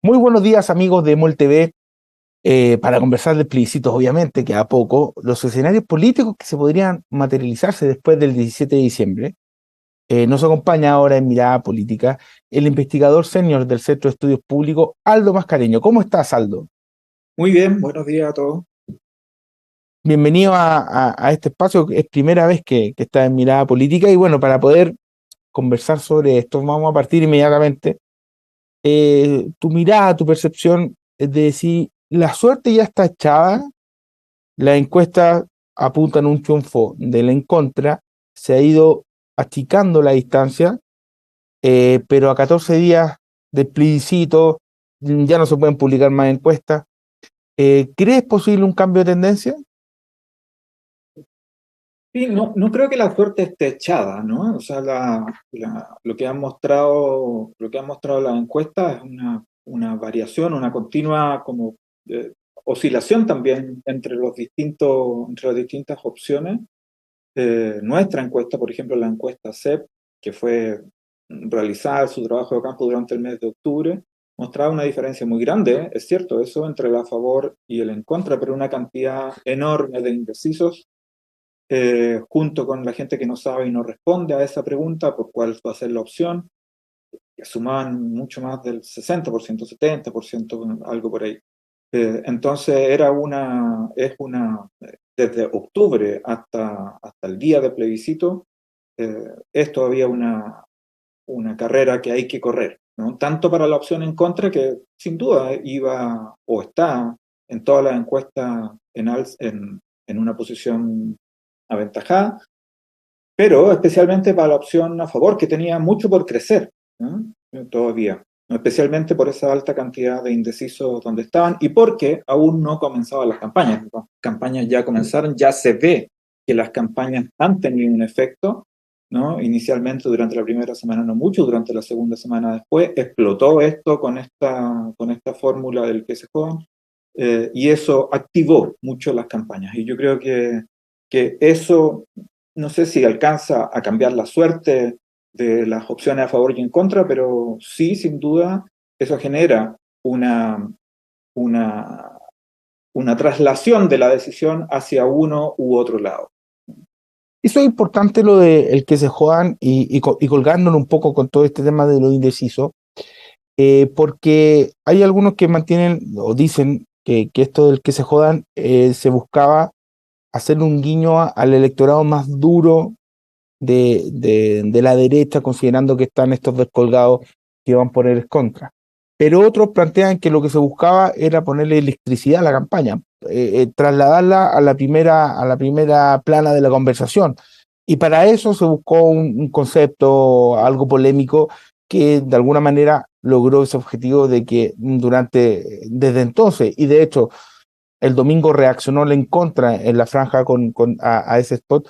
Muy buenos días, amigos de MOL TV, para conversar de plebiscitos, obviamente, que a poco, los escenarios políticos que se podrían materializarse después del 17 de diciembre. Nos acompaña ahora en Mirada Política el investigador senior del Centro de Estudios Públicos, Aldo Mascareño. ¿Cómo estás, Aldo? Muy bien, buenos días a todos. Bienvenido a este espacio, es primera vez que estás en Mirada Política y bueno, para poder conversar sobre esto, vamos a partir inmediatamente. Tu mirada, tu percepción es de si la suerte ya está echada. Las encuestas apuntan un triunfo del en contra, se ha ido achicando la distancia, pero a 14 días del plebiscito ya no se pueden publicar más encuestas. ¿Crees posible un cambio de tendencia? Sí, no creo que la suerte esté echada, ¿no? O sea, lo que han mostrado las encuestas es una variación, una continua como oscilación también entre las distintas opciones. Nuestra encuesta, por ejemplo, la encuesta CEP, que fue realizar su trabajo de campo durante el mes de octubre, mostraba una diferencia muy grande, es cierto, eso entre el a favor y el en contra, pero una cantidad enorme de indecisos, junto con la gente que no sabe y no responde a esa pregunta por cuál va a ser la opción, que sumaban mucho más del 60%, 70%, algo por ahí. Entonces desde octubre hasta el día de plebiscito, es todavía una carrera que hay que correr, ¿no? Tanto para la opción en contra, que sin duda iba o está en todas las encuestas en una posición aventajada, pero especialmente para la opción a favor, que tenía mucho por crecer, ¿no? Todavía, ¿no? Especialmente por esa alta cantidad de indecisos donde estaban y porque aún no comenzaban las campañas. Las campañas ya comenzaron, ya se ve que las campañas han tenido un efecto, ¿no? Inicialmente durante la primera semana no mucho, durante la segunda semana después explotó esto con esta fórmula del que se juegan, y eso activó mucho las campañas. Y yo creo que eso no sé si alcanza a cambiar la suerte de las opciones a favor y en contra, pero sí, sin duda, eso genera una, una traslación de la decisión hacia uno u otro lado. Eso es importante lo de el que se jodan y colgándolo un poco con todo este tema de lo indeciso, porque hay algunos que mantienen o dicen que esto del que se jodan se buscaba hacer un guiño al electorado más duro de la derecha, considerando que están estos descolgados que van por el contra. Pero otros plantean que lo que se buscaba era ponerle electricidad a la campaña, trasladarla a la primera plana de la conversación. Y para eso se buscó un concepto algo polémico que de alguna manera logró ese objetivo de que desde entonces, y de hecho el domingo reaccionó en contra en la franja a ese spot,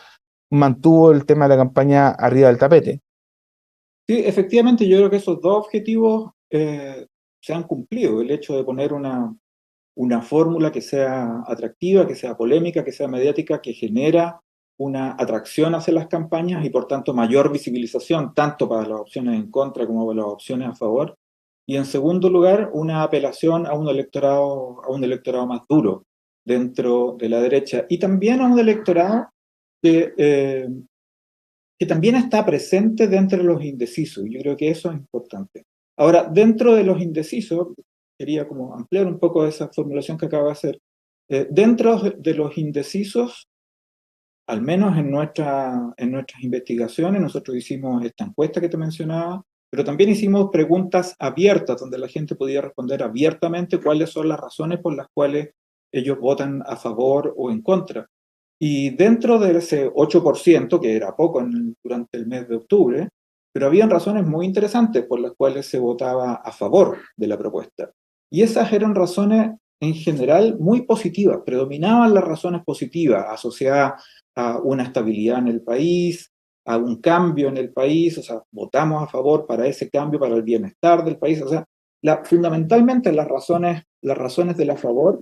mantuvo el tema de la campaña arriba del tapete. Sí, efectivamente, yo creo que esos dos objetivos se han cumplido. El hecho de poner una fórmula que sea atractiva, que sea polémica, que sea mediática, que genera una atracción hacia las campañas y por tanto mayor visibilización tanto para las opciones en contra como para las opciones a favor. Y en segundo lugar, una apelación a un electorado más duro dentro de la derecha y también a un electorado que, eh, que también está presente dentro de los indecisos. Yo creo que eso es importante. Ahora, dentro de los indecisos, quería como ampliar un poco esa formulación que acabo de hacer. Dentro de los indecisos, al menos en nuestras investigaciones, nosotros hicimos esta encuesta que te mencionaba, pero también hicimos preguntas abiertas, donde la gente podía responder abiertamente cuáles son las razones por las cuales ellos votan a favor o en contra. Y dentro de ese 8%, que era poco durante el mes de octubre, pero habían razones muy interesantes por las cuales se votaba a favor de la propuesta. Y esas eran razones en general muy positivas, predominaban las razones positivas asociadas a una estabilidad en el país, a un cambio en el país, o sea, votamos a favor para ese cambio, para el bienestar del país, o sea, fundamentalmente las razones del a favor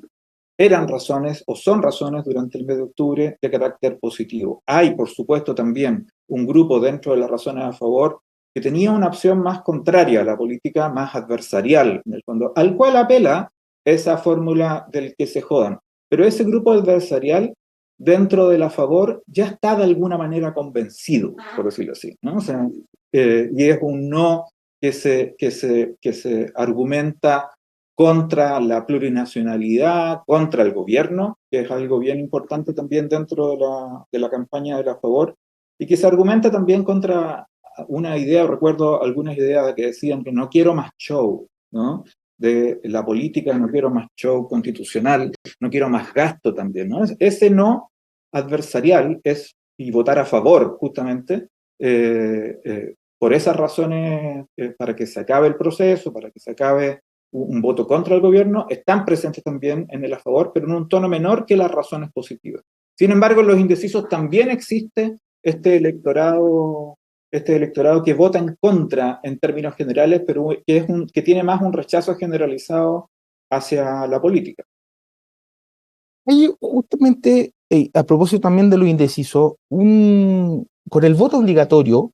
eran razones o son razones durante el mes de octubre de carácter positivo. Hay, por supuesto, también un grupo dentro de las razones a favor que tenía una opción más contraria a la política, más adversarial, en el fondo, al cual apela esa fórmula del que se jodan. Pero ese grupo adversarial, dentro de la favor, ya está de alguna manera convencido, por decirlo así, ¿no? O sea, y es un no que se argumenta contra la plurinacionalidad, contra el gobierno, que es algo bien importante también dentro de la campaña de la favor, y que se argumenta también contra una idea, recuerdo algunas ideas que decían que no quiero más show, ¿no? De la política, no quiero más show constitucional, no quiero más gasto también, ¿no? Ese no adversarial es, y votar a favor, justamente, por esas razones, para que se acabe el proceso, para que se acabe un voto contra el gobierno, están presentes también en el a favor, pero en un tono menor que las razones positivas. Sin embargo, en los indecisos también existe este electorado, este electorado que vota en contra en términos generales, pero que tiene más un rechazo generalizado hacia la política. Hay justamente, a propósito también de lo indeciso, con el voto obligatorio,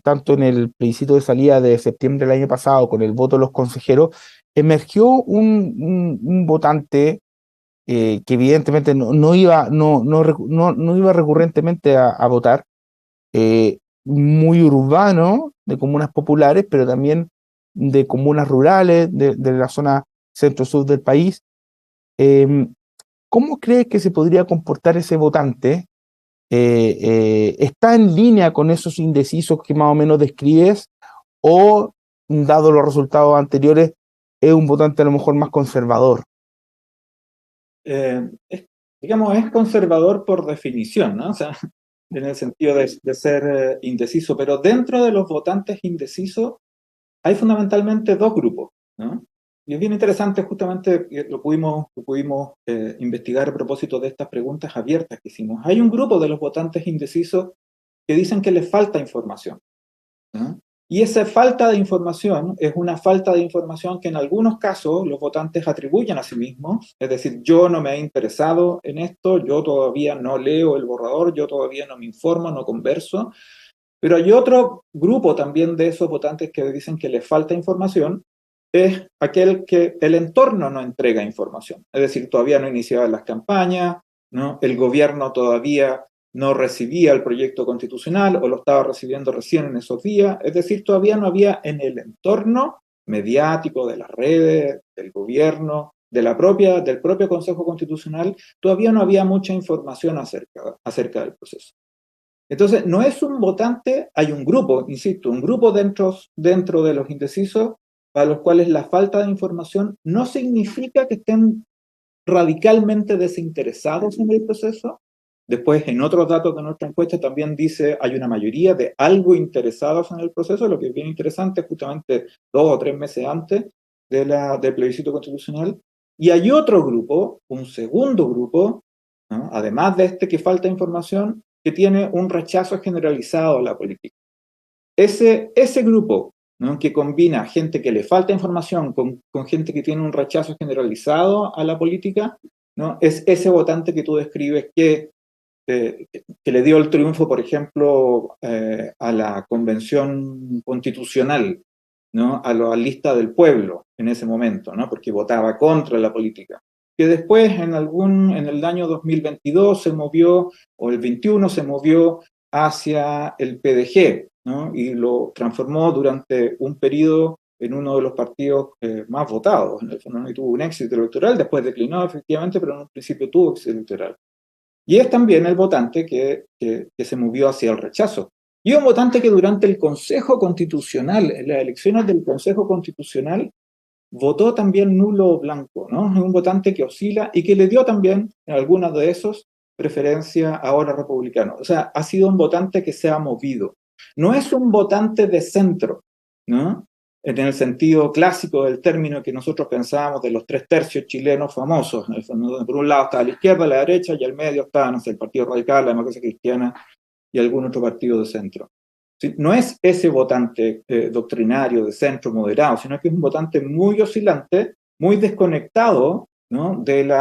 tanto en el plebiscito de salida de septiembre del año pasado, con el voto de los consejeros, emergió un votante que evidentemente no iba recurrentemente a votar, muy urbano, de comunas populares, pero también de comunas rurales, de la zona centro-sur del país. ¿Cómo crees que se podría comportar ese votante? ¿Está en línea con esos indecisos que más o menos describes? ¿O, dado los resultados anteriores, es un votante a lo mejor más conservador? Eh, es, digamos, es conservador por definición, ¿no? O sea, en el sentido de ser indeciso, pero dentro de los votantes indecisos hay fundamentalmente dos grupos, ¿no? Y es bien interesante, justamente lo pudimos investigar a propósito de estas preguntas abiertas que hicimos. Hay un grupo de los votantes indecisos que dicen que les falta información, ¿no? Y esa falta de información es una falta de información que en algunos casos los votantes atribuyen a sí mismos, es decir, yo no me he interesado en esto, yo todavía no leo el borrador, yo todavía no me informo, no converso, pero hay otro grupo también de esos votantes que dicen que les falta información, es aquel que el entorno no entrega información. Es decir, todavía no iniciaban las campañas, ¿no? El gobierno todavía no recibía el proyecto constitucional o lo estaba recibiendo recién en esos días. Es decir, todavía no había en el entorno mediático de las redes, del gobierno, del propio Consejo Constitucional, todavía no había mucha información acerca del proceso. Entonces, no es un votante, hay un grupo, insisto, un grupo dentro de los indecisos para los cuales la falta de información no significa que estén radicalmente desinteresados en el proceso. Después, en otros datos de nuestra encuesta también dice hay una mayoría de algo interesados en el proceso, lo que es bien interesante, justamente 2 o 3 meses antes del plebiscito constitucional. Y hay otro grupo, un segundo grupo, ¿no? Además de este que falta información, que tiene un rechazo generalizado a la política. Ese grupo, ¿no? Que combina gente que le falta información con gente que tiene un rechazo generalizado a la política, ¿no? Es ese votante que tú describes que le dio el triunfo, por ejemplo, a la Convención Constitucional, ¿no? A la lista del pueblo en ese momento, ¿no? Porque votaba contra la política. Que después, en el año 2022 se movió, o el 21 se movió hacia el PDG, ¿no? Y lo transformó durante un periodo en uno de los partidos más votados. En el fondo, ¿no? Y tuvo un éxito electoral, después declinó efectivamente, pero en un principio tuvo éxito electoral. Y es también el votante que se movió hacia el rechazo. Y un votante que durante el Consejo Constitucional, en las elecciones del Consejo Constitucional, votó también nulo o blanco, ¿no? Es un votante que oscila y que le dio también, en algunos de esos, preferencia ahora republicano. O sea, ha sido un votante que se ha movido. No es un votante de centro, ¿no? En el sentido clásico del término que nosotros pensábamos de los 3 tercios chilenos famosos. En el fondo, por un lado estaba la izquierda, la derecha, y al medio estaba, no sé, el Partido Radical, la Democracia Cristiana y algún otro partido de centro. ¿Sí? No es ese votante doctrinario de centro moderado, sino que es un votante muy oscilante, muy desconectado, ¿no? Del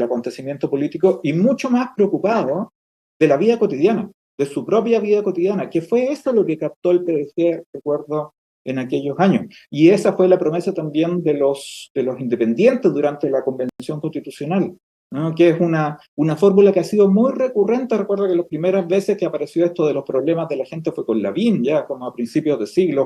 acontecimiento político y mucho más preocupado de la vida cotidiana. de su propia vida cotidiana, que fue eso lo que captó el PDG, recuerdo, en aquellos años. Y esa fue la promesa también de los independientes durante la Convención Constitucional, ¿no? Que es una fórmula que ha sido muy recurrente. Recuerdo que las primeras veces que apareció esto de los problemas de la gente fue con Lavín, ya como a principios del siglo,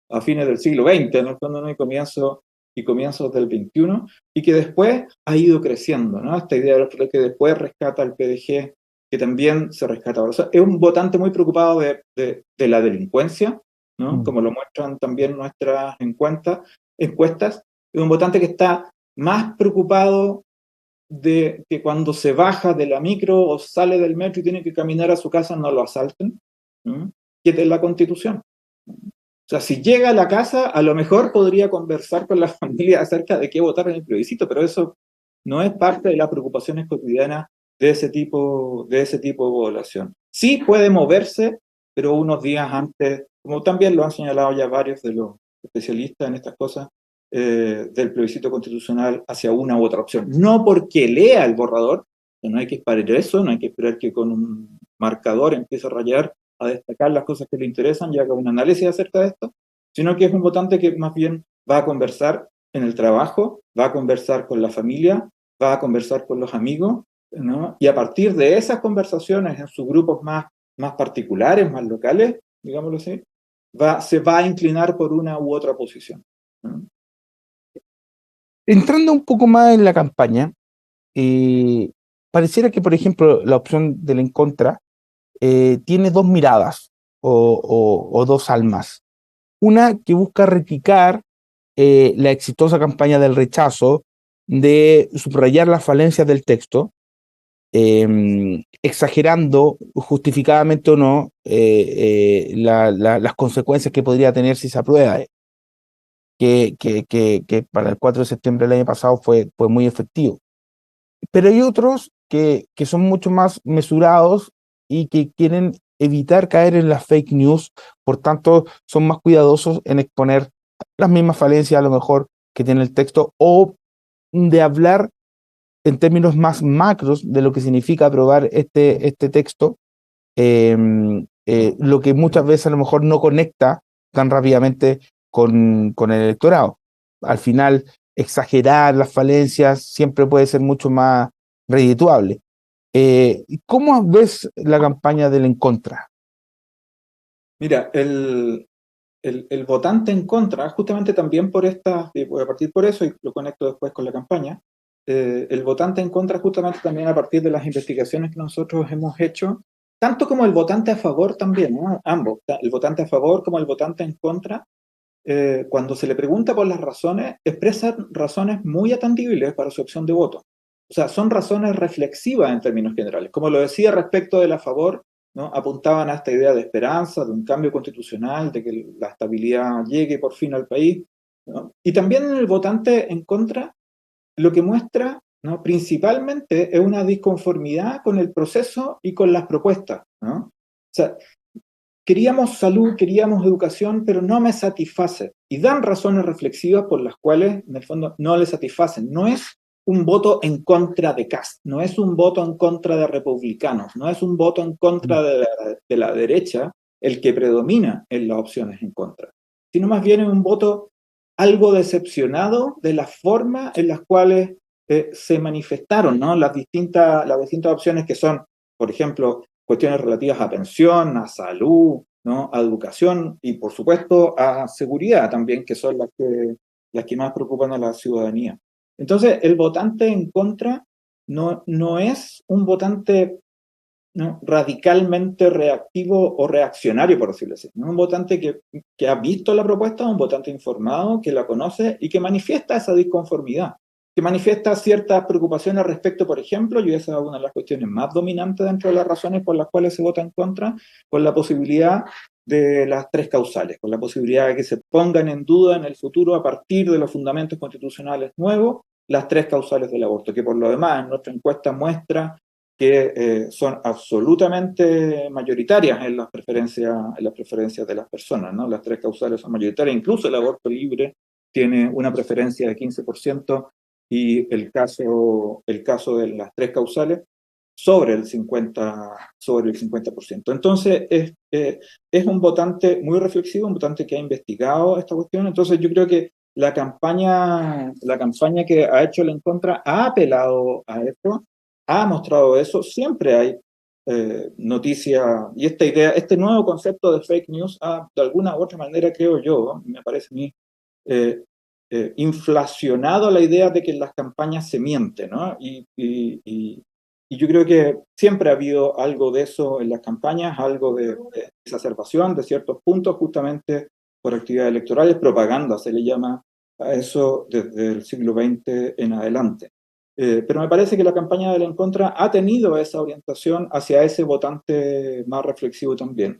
a fines del siglo XX, en el fondo, ¿no? Y comienzos del XXI, y que después ha ido creciendo, ¿no? Esta idea de que después rescata el PDG, que también se rescata ahora. O sea, es un votante muy preocupado de la delincuencia, ¿no? Como lo muestran también nuestras encuestas. Es un votante que está más preocupado de que cuando se baja de la micro o sale del metro y tiene que caminar a su casa no lo asalten, ¿no? Que de la Constitución. O sea, si llega a la casa, a lo mejor podría conversar con la familia acerca de qué votar en el plebiscito, pero eso no es parte de las preocupaciones cotidianas de ese tipo de población. Sí puede moverse, pero unos días antes, como también lo han señalado ya varios de los especialistas en estas cosas, del plebiscito constitucional hacia una u otra opción. No porque lea el borrador, no hay que esperar eso, no hay que esperar que con un marcador empiece a rayar, a destacar las cosas que le interesan y haga un análisis acerca de esto, sino que es un votante que más bien va a conversar en el trabajo, va a conversar con la familia, va a conversar con los amigos, ¿no? Y a partir de esas conversaciones en sus grupos más particulares, más locales, digámoslo así, se va a inclinar por una u otra posición, ¿no? Entrando un poco más en la campaña, eh, pareciera que, por ejemplo, la opción del en contra tiene dos miradas o dos almas. Una que busca replicar la exitosa campaña del rechazo, de subrayar las falencias del texto, exagerando, justificadamente o no, las consecuencias que podría tener si se aprueba, que para el 4 de septiembre del año pasado fue muy efectivo. Pero hay otros que son mucho más mesurados y que quieren evitar caer en las fake news, por tanto son más cuidadosos en exponer las mismas falencias a lo mejor que tiene el texto, o de hablar en términos más macros de lo que significa aprobar este texto, eh, lo que muchas veces a lo mejor no conecta tan rápidamente con el electorado. Al final, exagerar las falencias siempre puede ser mucho más redituable. ¿Cómo ves la campaña del en contra? Mira, el votante en contra, justamente también por voy a partir por eso y lo conecto después con la campaña, el votante en contra justamente también a partir de las investigaciones que nosotros hemos hecho, tanto como el votante a favor también, ¿no? Ambos, el votante a favor como el votante en contra, cuando se le pregunta por las razones, expresan razones muy atendibles para su opción de voto. O sea, son razones reflexivas en términos generales. Como lo decía respecto del a favor, ¿no? Apuntaban a esta idea de esperanza, de un cambio constitucional, de que la estabilidad llegue por fin al país, ¿no? Y también en el votante en contra, lo que muestra, ¿no? Principalmente es una disconformidad con el proceso y con las propuestas, ¿no? O sea, queríamos salud, queríamos educación, pero no me satisface. Y dan razones reflexivas por las cuales, en el fondo, no le satisfacen. No es un voto en contra de Kast, no es un voto en contra de republicanos, no es un voto en contra de la derecha el que predomina en las opciones en contra, sino más bien es un voto algo decepcionado de la forma en las cuales se manifestaron, ¿no? Las distintas opciones que son, por ejemplo, cuestiones relativas a pensión, a salud, ¿no? A educación y, por supuesto, a seguridad también, que son las que más preocupan a la ciudadanía. Entonces, el votante en contra no es un votante, ¿no? Radicalmente reactivo o reaccionario, por decirlo así. No es un votante que ha visto la propuesta, un votante informado, que la conoce y que manifiesta esa disconformidad, que manifiesta ciertas preocupaciones respecto, por ejemplo, y esa es una de las cuestiones más dominantes dentro de las razones por las cuales se vota en contra, con la posibilidad de las tres causales, con la posibilidad de que se pongan en duda en el futuro, a partir de los fundamentos constitucionales nuevos, las tres causales del aborto, que por lo demás en nuestra encuesta muestra que son absolutamente mayoritarias en las preferencias de las personas, ¿no? Las tres causales son mayoritarias, incluso el aborto libre tiene una preferencia de 15%, y el caso de las tres causales sobre el 50%. Entonces, es un votante muy reflexivo, un votante que ha investigado esta cuestión. Entonces, yo creo que la campaña que ha hecho el En Contra ha apelado a esto, ha mostrado eso. Siempre hay noticias, y esta idea, este nuevo concepto de fake news ha, de alguna u otra manera, creo yo, me parece a mí, eh, inflacionado la idea de que en las campañas se miente, ¿no? Y yo creo que siempre ha habido algo de eso en las campañas, algo de exacerbación de ciertos puntos, justamente por actividades electorales, propaganda se le llama a eso desde el siglo XX en adelante. Pero me parece que la campaña de la En Contra ha tenido esa orientación hacia ese votante más reflexivo también.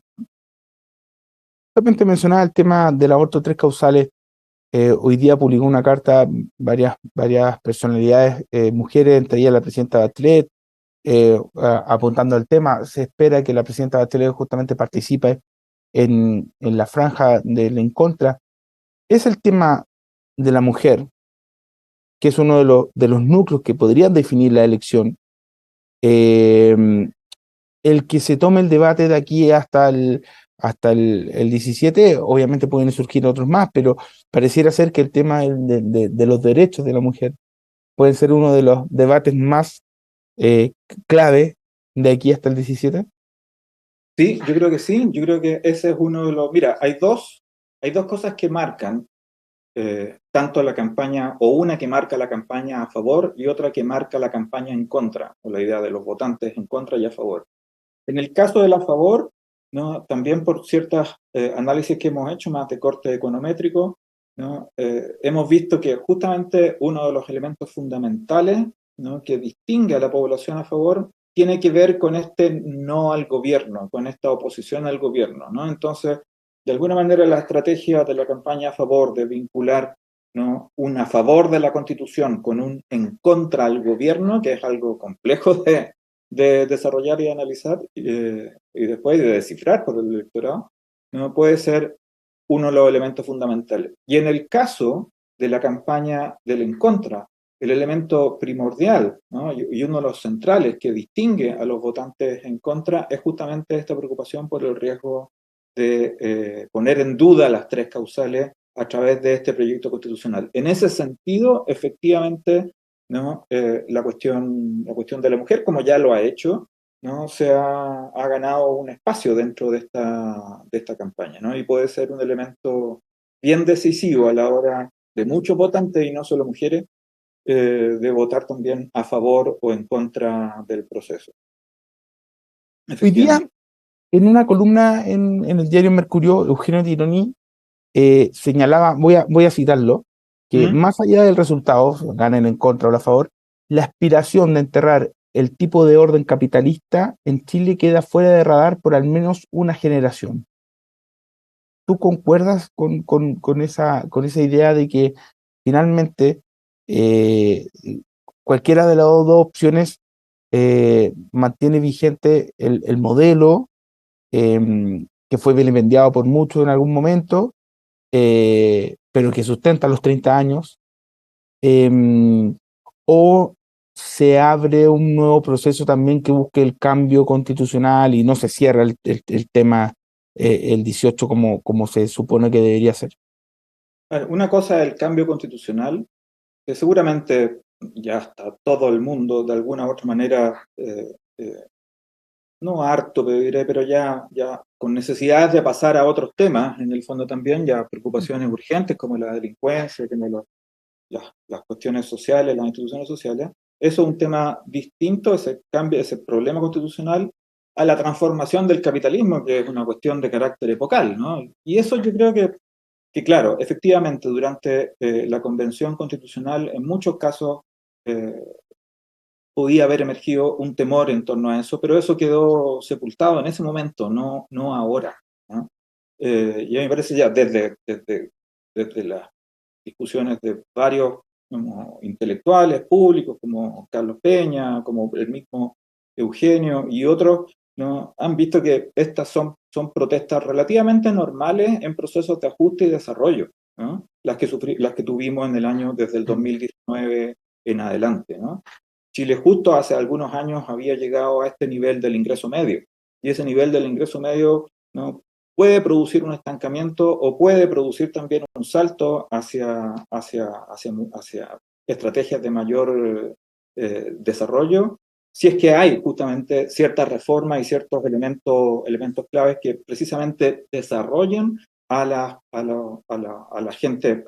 Justamente mencionaba el tema del aborto tres causales. Hoy día publicó una carta varias personalidades, mujeres, entre ellas la presidenta Bachelet, apuntando al tema. Se espera que la presidenta Bachelet justamente participe en la franja del En Contra. Es el tema de la mujer, que es uno de los núcleos que podrían definir la elección. Eh, el que se tome el debate de aquí hasta el 17, obviamente pueden surgir otros más, pero pareciera ser que el tema de los derechos de la mujer puede ser uno de los debates más clave de aquí hasta el 17. Sí, yo creo que sí, yo creo que ese es uno de los... Mira, hay dos cosas que marcan tanto la campaña, o una que marca la campaña a favor y otra que marca la campaña en contra, o la idea de los votantes en contra y a favor. En el caso del a favor, ¿no? También por ciertos análisis que hemos hecho más de corte econométrico, ¿no? Hemos visto que justamente uno de los elementos fundamentales, ¿no?, que distingue a la población a favor tiene que ver con este no al gobierno, con esta oposición al gobierno, ¿no? Entonces, de alguna manera la estrategia de la campaña a favor de vincular, ¿no?, un a favor de la Constitución con un en contra al gobierno, que es algo complejo de desarrollar y analizar y después de descifrar por el electorado, no puede ser uno de los elementos fundamentales. Y en el caso de la campaña del en contra, el elemento primordial, ¿no?, y uno de los centrales que distingue a los votantes en contra es justamente esta preocupación por el riesgo de poner en duda las tres causales a través de este proyecto constitucional. En ese sentido, efectivamente, ¿no?, la cuestión de la mujer, como ya lo ha hecho, ¿no?, ha ganado un espacio dentro de esta campaña, ¿no? Y puede ser un elemento bien decisivo a la hora de muchos votantes, y no solo mujeres, de votar también a favor o en contra del proceso. Hoy día, Efectivamente. en una columna en el diario Mercurio, Eugenio Tironi señalaba, voy a citarlo, que ¿Mm? más allá del resultado, ganen en contra o a favor, la aspiración de enterrar el tipo de orden capitalista en Chile queda fuera de radar por al menos una generación. ¿Tú concuerdas con esa idea de que finalmente eh, cualquiera de las dos opciones mantiene vigente el modelo que fue vilipendiado por muchos en algún momento, pero que sustenta los 30 años, em, o se abre un nuevo proceso también que busque el cambio constitucional y no se cierra el tema el 18 como se supone que debería ser? Bueno, una cosa es el cambio constitucional, que seguramente ya está todo el mundo de alguna u otra manera, no harto, pero ya con necesidad de pasar a otros temas, en el fondo también, ya preocupaciones urgentes como la delincuencia, como las cuestiones sociales, las instituciones sociales. Eso es un tema distinto, ese cambio, ese problema constitucional, a la transformación del capitalismo, que es una cuestión de carácter epocal, ¿no? Y eso yo creo que claro, efectivamente, durante la Convención Constitucional, en muchos casos eh, podía haber emergido un temor en torno a eso, pero eso quedó sepultado en ese momento, no ahora, ¿no? Y a mí me parece ya desde las discusiones de varios como intelectuales públicos, como Carlos Peña, como el mismo Eugenio y otros, ¿no?, han visto que estas son protestas relativamente normales en procesos de ajuste y desarrollo, ¿no?, las que tuvimos en el año desde el 2019 en adelante, ¿no? Chile justo hace algunos años había llegado a este nivel del ingreso medio, y ese nivel del ingreso medio, ¿no?, puede producir un estancamiento o puede producir también un salto hacia estrategias de mayor desarrollo, si es que hay justamente ciertas reformas y ciertos elementos claves que precisamente desarrollen a la gente,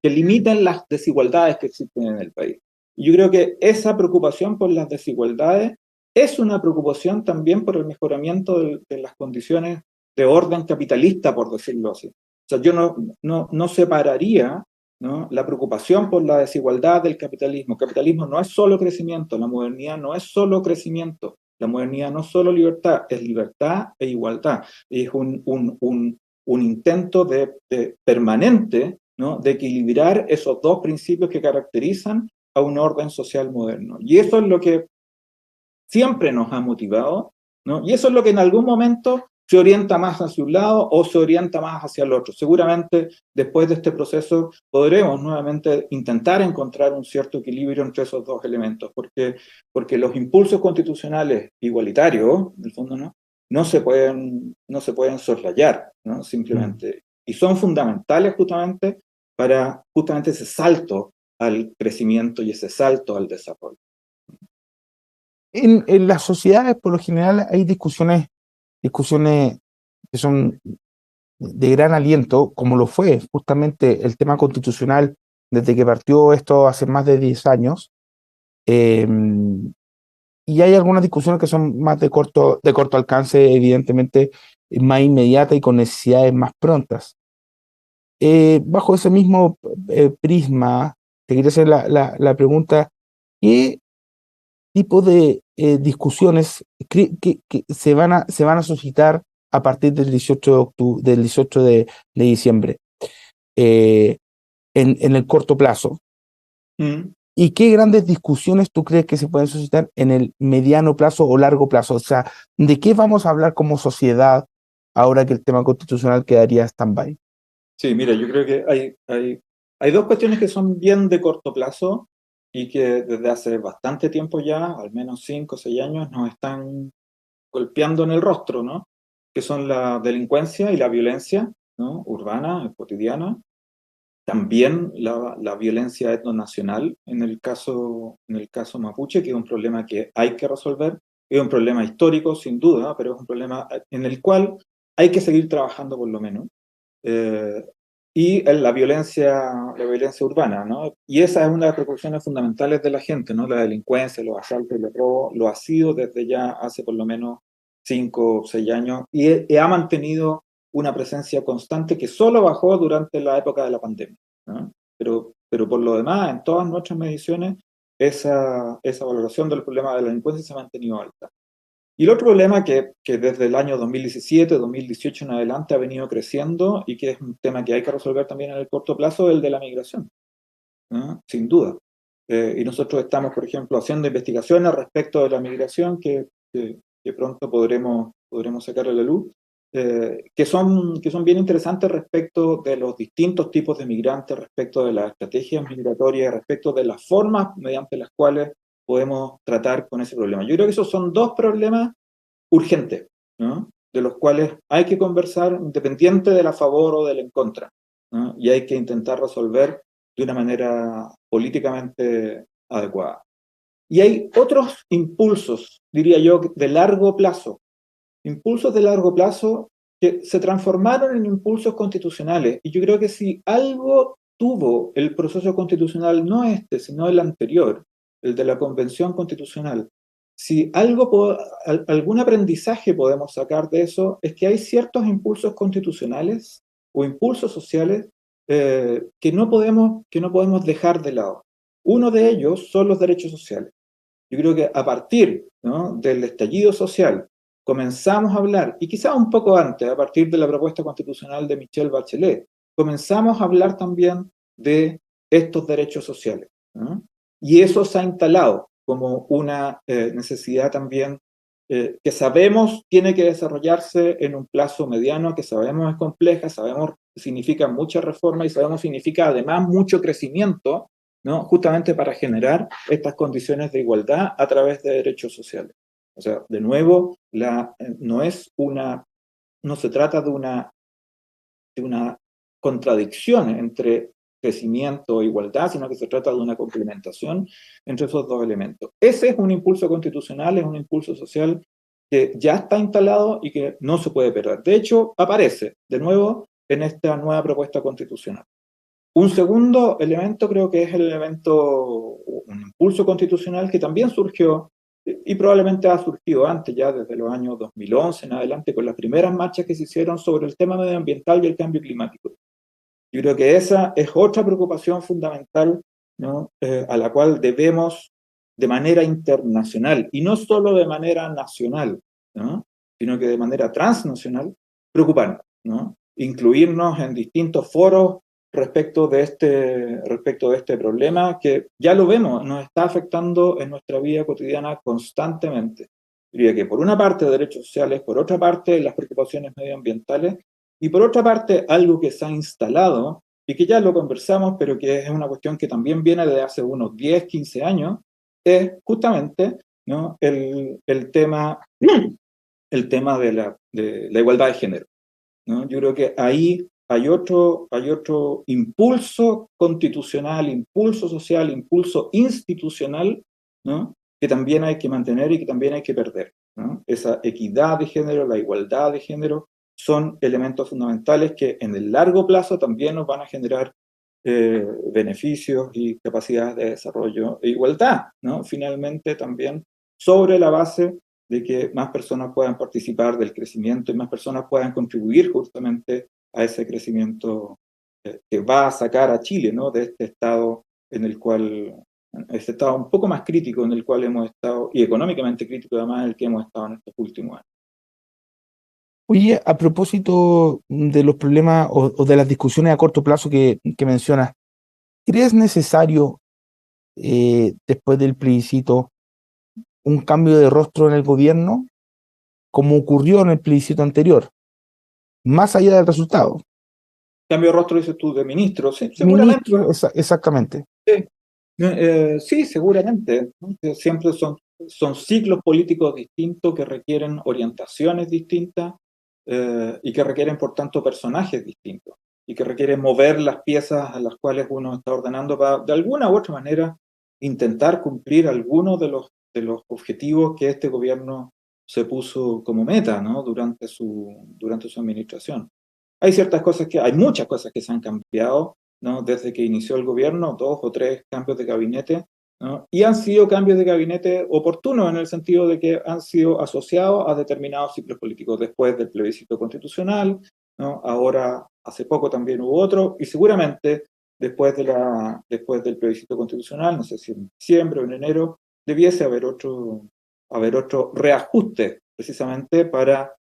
que limiten las desigualdades que existen en el país. Y yo creo que esa preocupación por las desigualdades es una preocupación también por el mejoramiento de las condiciones de orden capitalista, por decirlo así. O sea, yo no separaría, ¿no?, la preocupación por la desigualdad del capitalismo. El capitalismo no es solo crecimiento, la modernidad no es solo crecimiento, la modernidad no es solo libertad, es libertad e igualdad. Es un intento permanente, ¿no?, de equilibrar esos dos principios que caracterizan a un orden social moderno. Y eso es lo que siempre nos ha motivado, ¿no? Y eso es lo que en algún momento se orienta más hacia un lado o se orienta más hacia el otro. Seguramente después de este proceso podremos nuevamente intentar encontrar un cierto equilibrio entre esos dos elementos, porque los impulsos constitucionales igualitarios, en el fondo, no se pueden soslayar, ¿no?, simplemente. Y son fundamentales justamente para justamente ese salto al crecimiento y ese salto al desarrollo. En las sociedades, por lo general, hay discusiones que son de gran aliento, como lo fue justamente el tema constitucional desde que partió esto hace más de 10 años. eh, y hay algunas discusiones que son más de corto alcance, evidentemente más inmediata y con necesidades más prontas. Bajo ese mismo prisma, te quería hacer la pregunta, ¿qué tipo de discusiones que se van a suscitar a partir del 18 de octubre, del 18 de diciembre, eh, en el corto plazo? Mm. ¿Y qué grandes discusiones tú crees que se pueden suscitar en el mediano plazo o largo plazo? O sea, ¿de qué vamos a hablar como sociedad ahora que el tema constitucional quedaría stand-by? Sí, mira, yo creo que hay dos cuestiones que son bien de corto plazo y que desde hace bastante tiempo ya, al menos 5 o 6 años, nos están golpeando en el rostro, ¿no? Que son la delincuencia y la violencia, ¿no?, urbana, cotidiana. También la violencia etnonacional en el caso mapuche, que es un problema que hay que resolver. Es un problema histórico, sin duda, pero es un problema en el cual hay que seguir trabajando por lo menos. Eh, y la violencia urbana, ¿no? Y esa es una de las preocupaciones fundamentales de la gente, ¿no? La delincuencia, los asaltos y los robos, lo ha sido desde ya hace por lo menos 5 o 6 años y ha mantenido una presencia constante que solo bajó durante la época de la pandemia, ¿no? Pero por lo demás, en todas nuestras mediciones, esa valoración del problema de la delincuencia se ha mantenido alta. Y el otro problema que desde el año 2017, 2018 en adelante ha venido creciendo y que es un tema que hay que resolver también en el corto plazo, es el de la migración, ¿no?, sin duda. Y nosotros estamos, por ejemplo, haciendo investigaciones respecto de la migración que pronto podremos sacar a la luz, que son bien interesantes respecto de los distintos tipos de migrantes, respecto de las estrategias migratorias, respecto de las formas mediante las cuales podemos tratar con ese problema. Yo creo que esos son dos problemas urgentes, ¿no?, de los cuales hay que conversar independiente de la favor o del en contra, ¿no?, y hay que intentar resolver de una manera políticamente adecuada. Y hay otros impulsos, diría yo, impulsos de largo plazo que se transformaron en impulsos constitucionales. Y yo creo que si algo tuvo el proceso constitucional, no este, sino el anterior, el de la Convención Constitucional, si algún aprendizaje podemos sacar de eso, es que hay ciertos impulsos constitucionales o impulsos sociales que no podemos dejar de lado. Uno de ellos son los derechos sociales. Yo creo que a partir, ¿no?, del estallido social comenzamos a hablar, y quizá un poco antes, a partir de la propuesta constitucional de Michelle Bachelet, comenzamos a hablar también de estos derechos sociales, ¿no? Y eso se ha instalado como una necesidad también que sabemos tiene que desarrollarse en un plazo mediano, que sabemos es compleja, sabemos significa mucha reforma y sabemos significa además mucho crecimiento, ¿no? Justamente para generar estas condiciones de igualdad a través de derechos sociales. O sea, de nuevo, no se trata de una contradicción entre crecimiento e igualdad, sino que se trata de una complementación entre esos dos elementos. Ese es un impulso constitucional, es un impulso social que ya está instalado y que no se puede perder. De hecho, aparece de nuevo en esta nueva propuesta constitucional. Un segundo elemento creo que es el elemento, un impulso constitucional que también surgió y probablemente ha surgido antes, ya desde los años 2011 en adelante, con las primeras marchas que se hicieron sobre el tema medioambiental y el cambio climático. Yo creo que esa es otra preocupación fundamental, ¿no? A la cual debemos de manera internacional, y no solo de manera nacional, ¿no? Sino que de manera transnacional, preocuparnos, ¿no? Incluirnos en distintos foros respecto de este problema que ya lo vemos, nos está afectando en nuestra vida cotidiana constantemente. Diría que por una parte derechos sociales, por otra parte las preocupaciones medioambientales, y por otra parte, algo que se ha instalado y que ya lo conversamos, pero que es una cuestión que también viene de hace unos 10, 15 años, es justamente, ¿no? El tema de la igualdad de género, ¿no? Yo creo que ahí hay otro impulso constitucional, impulso social, impulso institucional, ¿no? Que también hay que mantener y que también hay que perder, ¿no? Esa equidad de género, la igualdad de género, son elementos fundamentales que en el largo plazo también nos van a generar beneficios y capacidades de desarrollo e igualdad, ¿no? Finalmente también sobre la base de que más personas puedan participar del crecimiento y más personas puedan contribuir justamente a ese crecimiento que va a sacar a Chile, ¿no? De este estado en el cual, este estado un poco más crítico en el cual hemos estado, y económicamente crítico además en el que hemos estado en estos últimos años. Oye, a propósito de los problemas o de las discusiones a corto plazo que mencionas, ¿crees necesario, después del plebiscito, un cambio de rostro en el gobierno, como ocurrió en el plebiscito anterior, más allá del resultado? Cambio de rostro, dices tú, de ministro, sí, seguramente. Ministro, exactamente. Sí, sí, seguramente, ¿no? Que siempre son ciclos políticos distintos que requieren orientaciones distintas y que requieren, por tanto, personajes distintos y que requieren mover las piezas a las cuales uno está ordenando para, de alguna u otra manera, intentar cumplir algunos de los objetivos que este gobierno se puso como meta, ¿no? Durante su administración. Hay muchas cosas que se han cambiado, ¿no? Desde que inició el gobierno, 2 o 3 cambios de gabinete, ¿no? Y han sido cambios de gabinete oportunos en el sentido de que han sido asociados a determinados ciclos políticos después del plebiscito constitucional, ¿no? Ahora, hace poco también hubo otro, y seguramente después del plebiscito constitucional, no sé si en diciembre o en enero, debiese haber otro reajuste precisamente para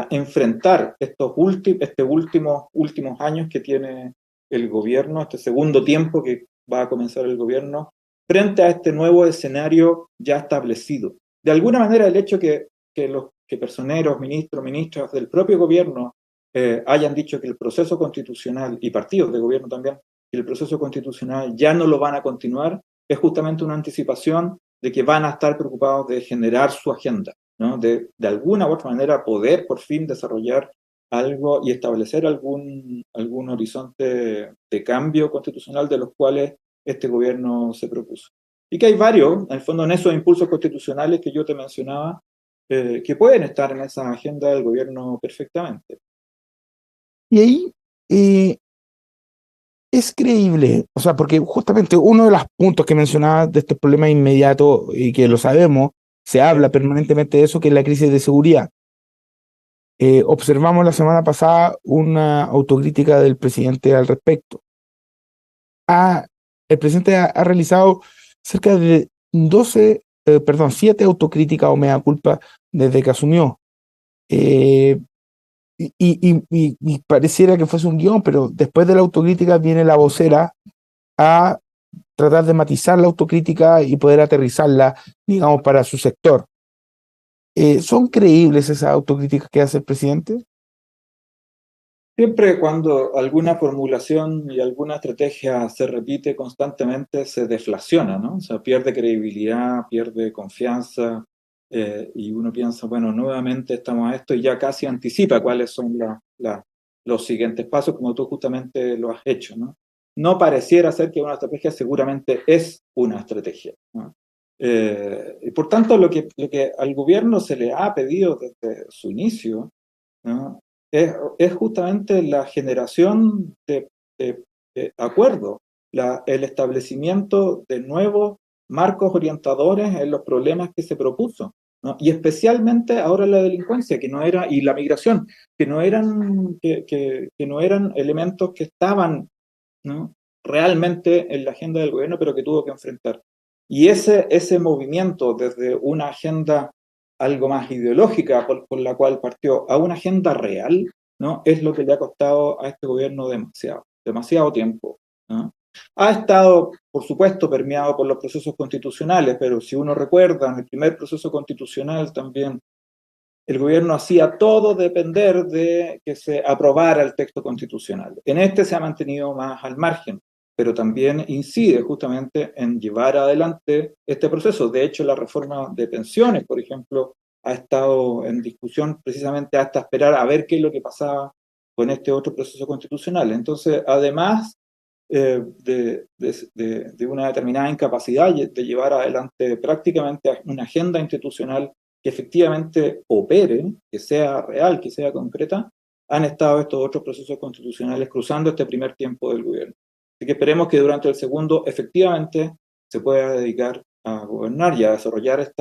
enfrentar últimos años que tiene el gobierno, este segundo tiempo que va a comenzar el gobierno, frente a este nuevo escenario ya establecido. De alguna manera, el hecho que personeros, ministros, ministras del propio gobierno hayan dicho que el proceso constitucional, y partidos de gobierno también, que el proceso constitucional ya no lo van a continuar, es justamente una anticipación de que van a estar preocupados de generar su agenda, ¿no? De alguna u otra manera poder por fin desarrollar algo y establecer algún horizonte de cambio constitucional de los cuales este gobierno se propuso. Y que hay varios, en el fondo, en esos impulsos constitucionales que yo te mencionaba, que pueden estar en esa agenda del gobierno perfectamente. Y ahí es creíble, o sea, porque justamente uno de los puntos que mencionaba de estos problemas inmediatos, y que lo sabemos, se habla permanentemente de eso, que es la crisis de seguridad. Observamos la semana pasada una autocrítica del presidente al respecto. El presidente ha realizado cerca de 7 autocríticas o mea culpa desde que asumió. Y pareciera que fuese un guión, pero después de la autocrítica viene la vocera a tratar de matizar la autocrítica y poder aterrizarla, digamos, para su sector. ¿Son creíbles esas autocríticas que hace el presidente? Siempre cuando alguna formulación y alguna estrategia se repite constantemente, se deflaciona, ¿no? O sea, pierde credibilidad, pierde confianza, y uno piensa, bueno, nuevamente estamos a esto y ya casi anticipa cuáles son los siguientes pasos, como tú justamente lo has hecho, ¿no? No pareciera ser que una estrategia, seguramente es una estrategia, ¿no? Y por tanto, lo que al gobierno se le ha pedido desde su inicio, ¿no? Es justamente la generación de acuerdos, el establecimiento de nuevos marcos orientadores en los problemas que se propuso, ¿no? Y especialmente ahora la delincuencia, que no era, y la migración, que no eran elementos que estaban, ¿no?, realmente en la agenda del gobierno, pero que tuvo que enfrentar. Y ese movimiento desde una agenda algo más ideológica por la cual partió a una agenda real, ¿no?, es lo que le ha costado a este gobierno demasiado, demasiado tiempo, ¿no? Ha estado, por supuesto, permeado por los procesos constitucionales, pero si uno recuerda, en el primer proceso constitucional también el gobierno hacía todo depender de que se aprobara el texto constitucional. En este se ha mantenido más al margen, pero también incide justamente en llevar adelante este proceso. De hecho, la reforma de pensiones, por ejemplo, ha estado en discusión precisamente hasta esperar a ver qué es lo que pasaba con este otro proceso constitucional. Entonces, además de una determinada incapacidad de llevar adelante prácticamente una agenda institucional que efectivamente opere, que sea real, que sea concreta, han estado estos otros procesos constitucionales cruzando este primer tiempo del gobierno. Así que esperemos que durante el segundo efectivamente se pueda dedicar a gobernar y a desarrollar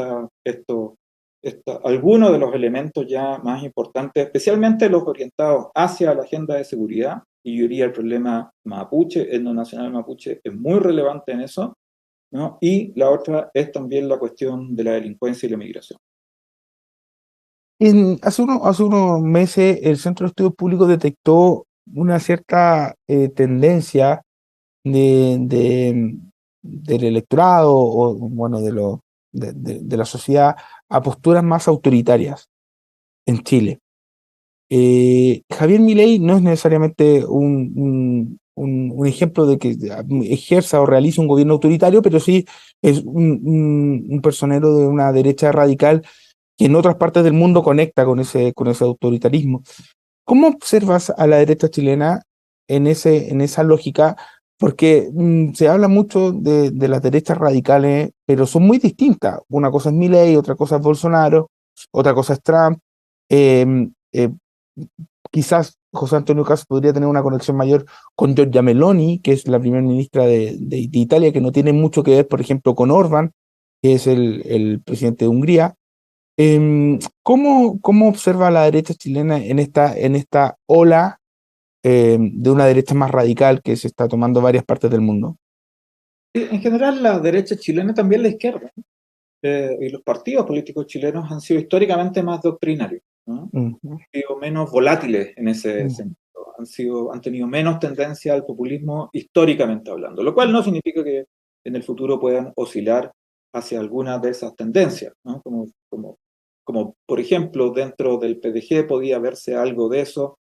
algunos de los elementos ya más importantes, especialmente los orientados hacia la agenda de seguridad. Y yo diría el problema mapuche, etnonacional mapuche, es muy relevante en eso, ¿no? Y la otra es también la cuestión de la delincuencia y la migración. Hace unos meses el Centro de Estudios Públicos detectó una cierta tendencia de, de- del electorado o bueno, de la sociedad a posturas más autoritarias en Chile. Javier Milei no es necesariamente un ejemplo de que ejerza o realice un gobierno autoritario, pero sí es un personero de una derecha radical que en otras partes del mundo conecta con ese autoritarismo. ¿Cómo observas a la derecha chilena en esa lógica? Porque se habla mucho de las derechas radicales, pero son muy distintas. Una cosa es Milei, otra cosa es Bolsonaro, otra cosa es Trump. Eh, eh, Quizás José Antonio Cast podría tener una conexión mayor con Giorgia Meloni, que es la primera ministra de Italia, que no tiene mucho que ver, por ejemplo, con Orbán, que es el presidente de Hungría. ¿Cómo observa la derecha chilena en esta ola de una derecha más radical que se está tomando varias partes del mundo? En general, la derecha chilena, también la izquierda, y los partidos políticos chilenos han sido históricamente más doctrinarios, ¿no? Ujú, Han sido menos volátiles en ese ujú. sentido, han tenido menos tendencia al populismo históricamente hablando, lo cual no significa que en el futuro puedan oscilar hacia alguna de esas tendencias, ¿no? Como por ejemplo dentro del PDG podía verse algo de eso,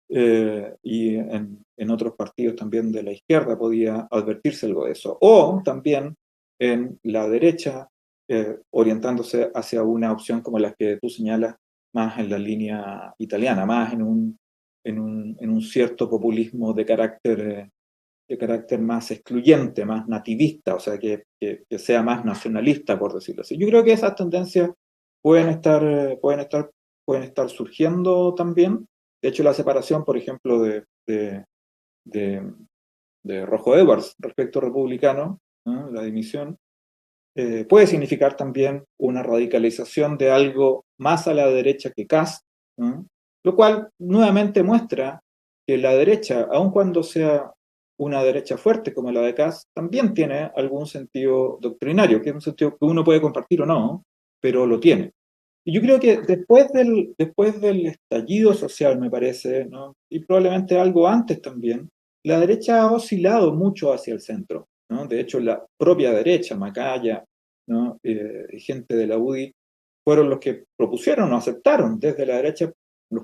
y en otros partidos también de la izquierda podía advertirse algo de eso. O también en la derecha, orientándose hacia una opción como la que tú señalas, más en la línea italiana, más en un cierto populismo de carácter más excluyente, más nativista, o sea, que sea más nacionalista, por decirlo así. Yo creo que esas tendencias pueden estar, eh, pueden estar, pueden estar surgiendo también. De hecho, la separación, por ejemplo, de, de Rojo Edwards respecto a republicano, ¿no?, la dimisión, puede significar también una radicalización de algo más a la derecha que Kast, ¿no? Lo cual nuevamente muestra que la derecha, aun cuando sea una derecha fuerte como la de Kast, también tiene algún sentido doctrinario, que es un sentido que uno puede compartir o no, pero lo tiene. Y yo creo que después del estallido social, me parece, ¿no?, y probablemente algo antes también, la derecha ha oscilado mucho hacia el centro, ¿no? De hecho, la propia derecha, Macaya, ¿no?, y gente de la UDI, fueron los que propusieron o aceptaron desde la derecha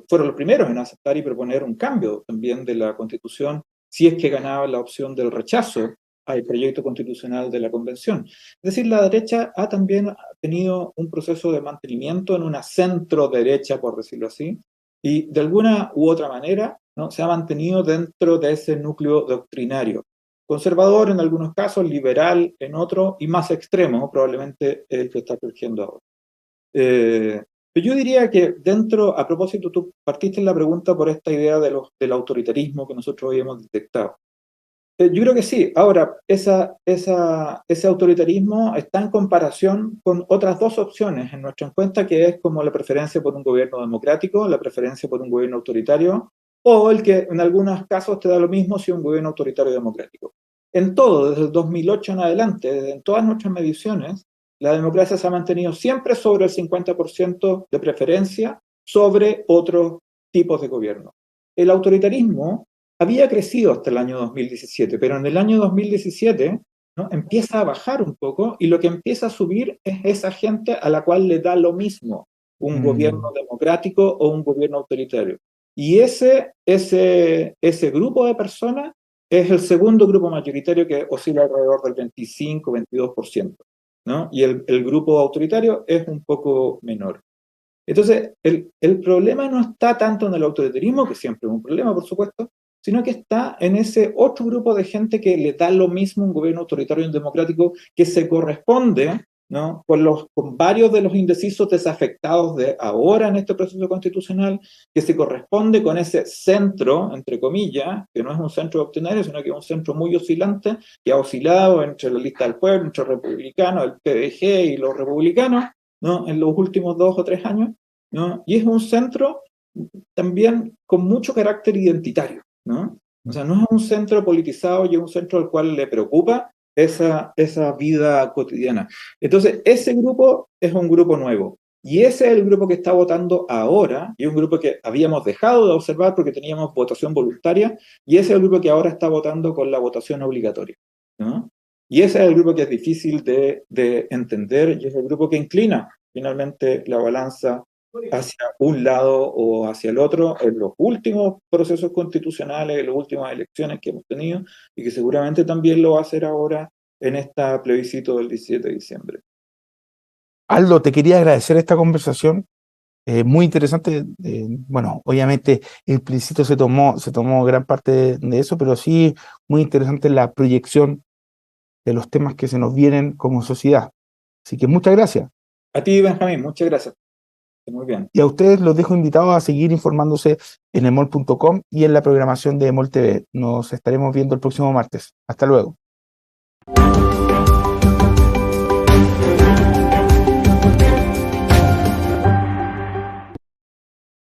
fueron los primeros en aceptar y proponer un cambio también de la Constitución, si es que ganaba la opción del rechazo al proyecto constitucional de la Convención. Es decir, la derecha ha también tenido un proceso de mantenimiento en una centro derecha, por decirlo así, y de alguna u otra manera, ¿no?, se ha mantenido dentro de ese núcleo doctrinario. Conservador en algunos casos, liberal en otros, y más extremo, probablemente el que está surgiendo ahora. Pero yo diría que dentro, a propósito, tú partiste en la pregunta por esta idea del autoritarismo que nosotros hoy hemos detectado. Yo creo que sí. Ahora, ese autoritarismo está en comparación con otras dos opciones en nuestra encuesta, que es como la preferencia por un gobierno democrático, la preferencia por un gobierno autoritario, o el que en algunos casos te da lo mismo si un gobierno autoritario democrático. En todo, desde el 2008 en adelante, en todas nuestras mediciones, la democracia se ha mantenido siempre sobre el 50% de preferencia sobre otros tipos de gobierno. El autoritarismo había crecido hasta el año 2017, pero en el año 2017, ¿no?, empieza a bajar un poco y lo que empieza a subir es esa gente a la cual le da lo mismo un gobierno democrático o un gobierno autoritario. Y ese grupo de personas es el segundo grupo mayoritario, que oscila alrededor del 25-22%, ¿no? Y el grupo autoritario es un poco menor. Entonces, el problema no está tanto en el autoritarismo, que siempre es un problema, por supuesto, sino que está en ese otro grupo de gente que le da lo mismo un gobierno autoritario y democrático, que se corresponde, ¿no?, con varios de los indecisos desafectados de ahora en este proceso constitucional, que se corresponde con ese centro, entre comillas, que no es un centro doctrinario, sino que es un centro muy oscilante, que ha oscilado entre la lista del pueblo, entre republicanos, el PDG y los republicanos, ¿no?, en los últimos 2 o 3 años, ¿no? Y es un centro también con mucho carácter identitario, ¿no? O sea, no es un centro politizado y es un centro al cual le preocupa esa vida cotidiana. Entonces, ese grupo es un grupo nuevo. Y ese es el grupo que está votando ahora, y es un grupo que habíamos dejado de observar porque teníamos votación voluntaria, y ese es el grupo que ahora está votando con la votación obligatoria, ¿no? Y ese es el grupo que es difícil de entender, y es el grupo que inclina finalmente la balanza hacia un lado o hacia el otro en los últimos procesos constitucionales, en las últimas elecciones que hemos tenido, y que seguramente también lo va a hacer ahora en este plebiscito del 17 de diciembre. Aldo, te quería agradecer esta conversación, muy interesante. Bueno, obviamente el plebiscito se tomó gran parte de eso, pero sí muy interesante la proyección de los temas que se nos vienen como sociedad. Así que muchas gracias. A ti, Benjamín, muchas gracias. Muy bien. Y a ustedes los dejo invitados a seguir informándose en emol.com y en la programación de Emol TV. Nos estaremos viendo el próximo martes. Hasta luego.